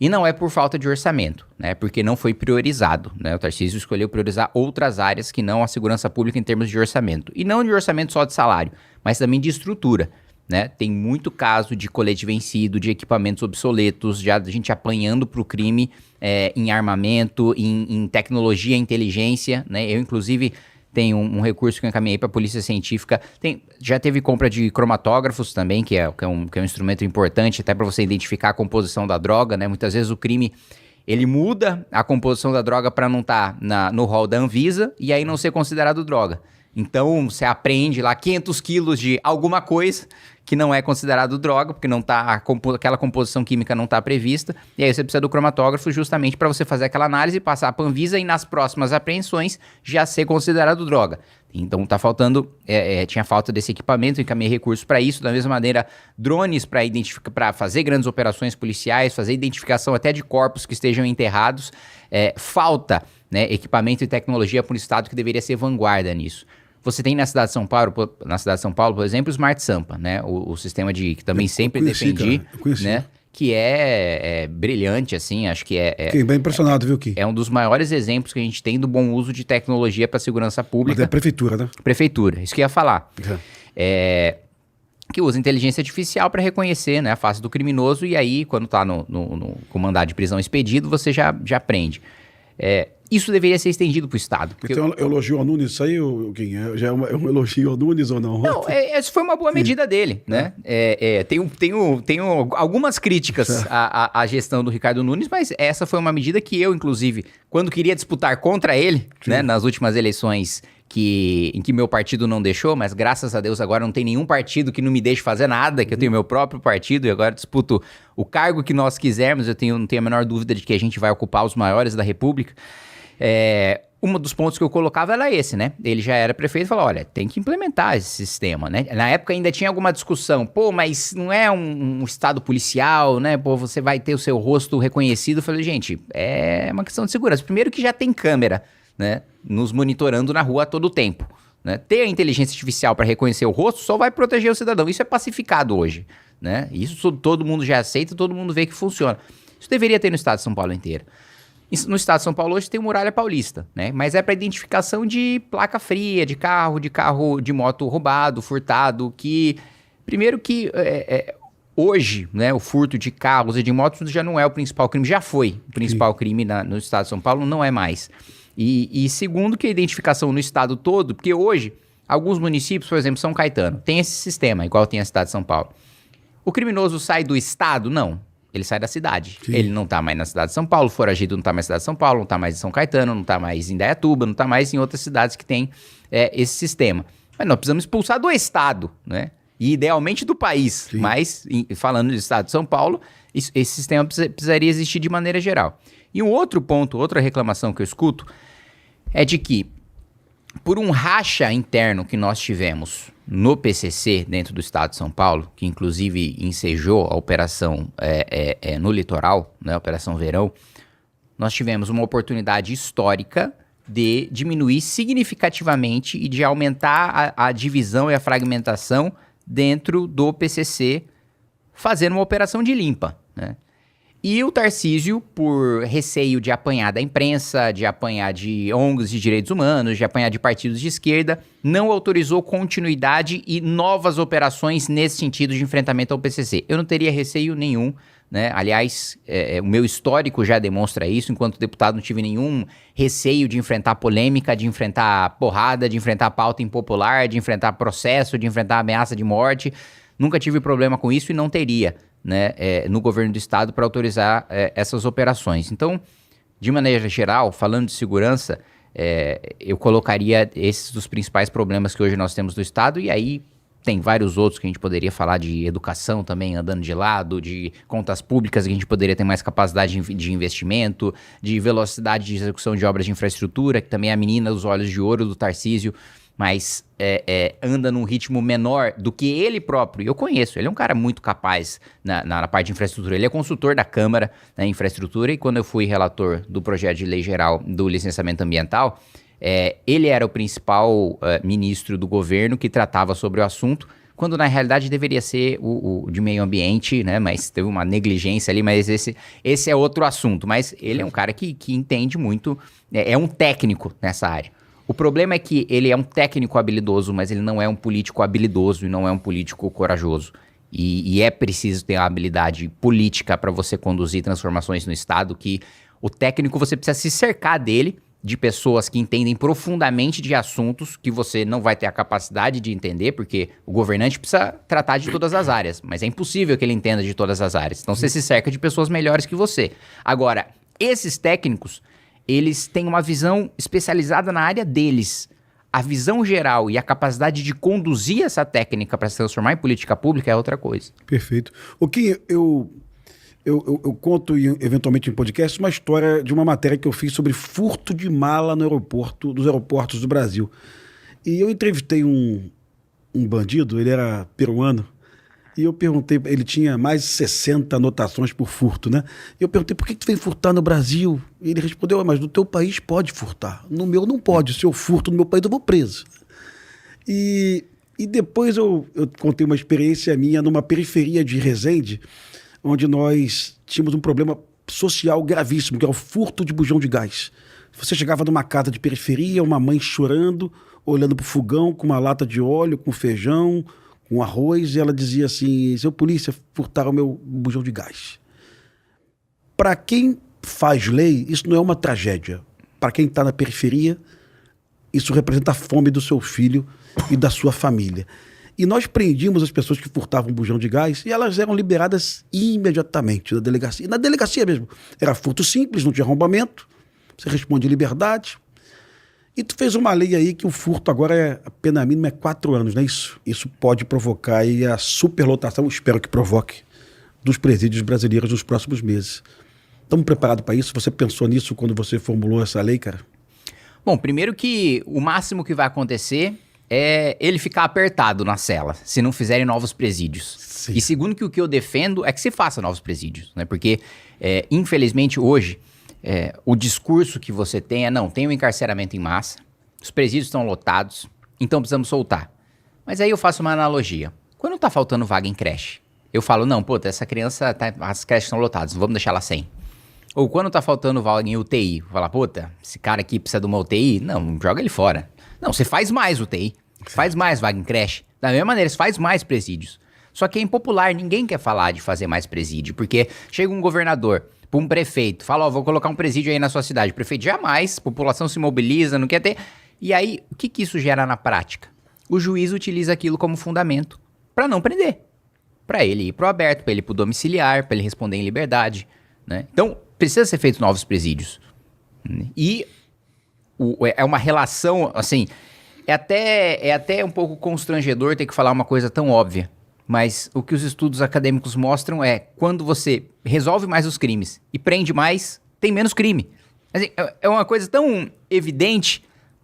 E não é por falta de orçamento, né? Porque não foi priorizado, né? O Tarcísio escolheu priorizar outras áreas que não a segurança pública em termos de orçamento. E não de orçamento só de salário, mas também de estrutura, né? Tem muito caso de colete vencido, de equipamentos obsoletos, já a gente apanhando para o crime em armamento, em tecnologia, inteligência, né? Eu, inclusive, tenho um recurso que eu encaminhei para a Polícia Científica. Já teve compra de cromatógrafos também, que é um instrumento importante até para você identificar a composição da droga, né? Muitas vezes o crime, ele muda a composição da droga para não estar no rol da Anvisa e aí não ser considerado droga. Então, você apreende lá 500 quilos de alguma coisa que não é considerado droga, porque não tá, aquela composição química não está prevista, e aí você precisa do cromatógrafo justamente para você fazer aquela análise, passar para a Anvisa e nas próximas apreensões já ser considerado droga. Então tá faltando, tinha falta desse equipamento, encaminhei recursos para isso, da mesma maneira drones para fazer grandes operações policiais, fazer identificação até de corpos que estejam enterrados, falta, né, equipamento e tecnologia para um estado que deveria ser vanguarda nisso. Você tem na cidade de São Paulo, por exemplo, o Smart Sampa, né? O sistema que também sempre defendi, né? Que é brilhante, assim, acho que Fiquei bem impressionado, viu, Ki? É um dos maiores exemplos que a gente tem do bom uso de tecnologia para segurança pública. Mas é prefeitura, né? Prefeitura, isso que eu ia falar. Que usa inteligência artificial para reconhecer, né, a face do criminoso e aí, quando está com mandado de prisão expedido, você já prende. Isso deveria ser estendido para o Estado. Então, elogio ao Nunes, isso aí, Kim, já é um elogio ao Nunes ou não? Não, essa foi uma boa medida dele, né? Tenho algumas críticas à gestão do Ricardo Nunes, mas essa foi uma medida que eu, inclusive, quando queria disputar contra ele, né, nas últimas eleições em que meu partido não deixou, mas graças a Deus agora não tem nenhum partido que não me deixe fazer nada, que eu tenho meu próprio partido e agora disputo o cargo que nós quisermos, não tenho a menor dúvida de que a gente vai ocupar os maiores da República. Um dos pontos que eu colocava era esse, né? Ele já era prefeito e falou, olha, tem que implementar esse sistema, né? Na época ainda tinha alguma discussão, mas não é um estado policial, né? Você vai ter o seu rosto reconhecido. Eu falei, gente, é uma questão de segurança. Primeiro que já tem câmera, né? Nos monitorando na rua a todo tempo, né? Ter a inteligência artificial para reconhecer o rosto só vai proteger o cidadão. Isso é pacificado hoje, né? Isso todo mundo já aceita, todo mundo vê que funciona. Isso deveria ter no estado de São Paulo inteiro. No estado de São Paulo hoje tem o Muralha Paulista, né? Mas é para identificação de placa fria, de carro, de moto roubado, furtado, primeiro que hoje, né, o furto de carros e de motos já não é o principal crime, já foi o principal crime no estado de São Paulo, não é mais. E segundo que a identificação no estado todo, porque hoje, alguns municípios, por exemplo, São Caetano, tem esse sistema, igual tem a cidade de São Paulo. O criminoso sai do estado? Não. Ele sai da cidade. Sim. Ele não tá mais na cidade de São Paulo, foragido não tá mais na cidade de São Paulo, não tá mais em São Caetano, não tá mais em Indaiatuba, não tá mais em outras cidades que tem esse sistema. Mas nós precisamos expulsar do estado, né? E idealmente do país. Sim. Mas, falando do estado de São Paulo, esse sistema precisaria existir de maneira geral. E um outro ponto, outra reclamação que eu escuto, é de que, por um racha interno que nós tivemos no PCC, dentro do estado de São Paulo, que inclusive ensejou a operação no litoral, né, a Operação Verão, nós tivemos uma oportunidade histórica de diminuir significativamente e de aumentar a divisão e a fragmentação dentro do PCC, fazendo uma operação de limpa, né? E o Tarcísio, por receio de apanhar da imprensa, de apanhar de ONGs de direitos humanos, de apanhar de partidos de esquerda, não autorizou continuidade e novas operações nesse sentido de enfrentamento ao PCC. Eu não teria receio nenhum, né? Aliás, o meu histórico já demonstra isso. Enquanto deputado, não tive nenhum receio de enfrentar polêmica, de enfrentar porrada, de enfrentar pauta impopular, de enfrentar processo, de enfrentar ameaça de morte. Nunca tive problema com isso e não teria, né, no governo do estado para autorizar essas operações. Então, de maneira geral, falando de segurança, eu colocaria esses dos principais problemas que hoje nós temos no estado, e aí tem vários outros que a gente poderia falar de educação também andando de lado, de contas públicas que a gente poderia ter mais capacidade de investimento, de velocidade de execução de obras de infraestrutura, que também é a menina dos olhos de ouro do Tarcísio, mas anda num ritmo menor do que ele próprio. Eu conheço, ele é um cara muito capaz na parte de infraestrutura. Ele é consultor da Câmara na infraestrutura, e quando eu fui relator do projeto de lei geral do licenciamento ambiental, ele era o principal ministro do governo que tratava sobre o assunto. quando na realidade deveria ser o de meio ambiente, né? Mas teve uma negligência ali, mas esse é outro assunto. Mas ele é um cara que entende muito, é um técnico nessa área. O problema é que ele é um técnico habilidoso, mas ele não é um político habilidoso e não é um político corajoso. E é preciso ter uma habilidade política para você conduzir transformações no Estado, que o técnico você precisa se cercar dele, de pessoas que entendem profundamente de assuntos que você não vai ter a capacidade de entender, porque o governante precisa tratar de todas as áreas, mas é impossível que ele entenda de todas as áreas. Então você se cerca de pessoas melhores que você. Agora, esses técnicos, eles têm uma visão especializada na área deles. A visão geral e a capacidade de conduzir essa técnica para se transformar em política pública é outra coisa. Perfeito. O que eu conto eventualmente em podcast uma história de uma matéria que eu fiz sobre furto de mala no aeroporto, dos aeroportos do Brasil. E eu entrevistei um bandido, ele era peruano, e eu perguntei, ele tinha mais de 60 anotações por furto, né? E eu perguntei, por que tu vem furtar no Brasil? E ele respondeu, mas no teu país pode furtar, no meu não pode, se eu furto no meu país eu vou preso. E depois eu contei uma experiência minha numa periferia de Resende, onde nós tínhamos um problema social gravíssimo, que é o furto de bujão de gás. Você chegava numa casa de periferia, uma mãe chorando, olhando para o fogão com uma lata de óleo, com feijão, com arroz, e ela dizia assim, seu polícia, furtaram meu bujão de gás. Para quem faz lei, isso não é uma tragédia. Para quem está na periferia, isso representa a fome do seu filho e da sua família. E nós prendíamos as pessoas que furtavam bujão de gás e elas eram liberadas imediatamente da delegacia. E na delegacia mesmo. Era furto simples, não tinha arrombamento. Você responde em liberdade. E tu fez uma lei aí que o furto agora a pena mínima é 4 anos, não é isso? Isso pode provocar aí a superlotação, espero que provoque, dos presídios brasileiros nos próximos meses. Estamos preparados para isso? Você pensou nisso quando você formulou essa lei, cara? Bom, primeiro que o máximo que vai acontecer é ele ficar apertado na cela, se não fizerem novos presídios. Sim. E segundo que o que eu defendo é que se faça novos presídios, né? Porque, infelizmente, hoje, o discurso que você tem tem um encarceramento em massa, os presídios estão lotados, então precisamos soltar. Mas aí eu faço uma analogia. Quando tá faltando vaga em creche, eu falo, não, essa criança, as creches estão lotadas, vamos deixar ela sem. Ou quando tá faltando vaga em UTI, eu falo, esse cara aqui precisa de uma UTI, não, joga ele fora. Não, você faz mais UTI, faz mais vaga em creche. Da mesma maneira, você faz mais presídios. Só que é impopular, ninguém quer falar de fazer mais presídio, porque chega um governador, um prefeito, fala, vou colocar um presídio aí na sua cidade. O prefeito jamais, a população se mobiliza, não quer ter. E aí, o que isso gera na prática? O juiz utiliza aquilo como fundamento para não prender. Para ele ir pro aberto, para ele ir pro domiciliar, para ele responder em liberdade, né? Então, precisa ser feito novos presídios. E é uma relação, assim, é até um pouco constrangedor ter que falar uma coisa tão óbvia. Mas o que os estudos acadêmicos mostram é quando você resolve mais os crimes e prende mais, tem menos crime. Assim, é uma coisa tão evidente,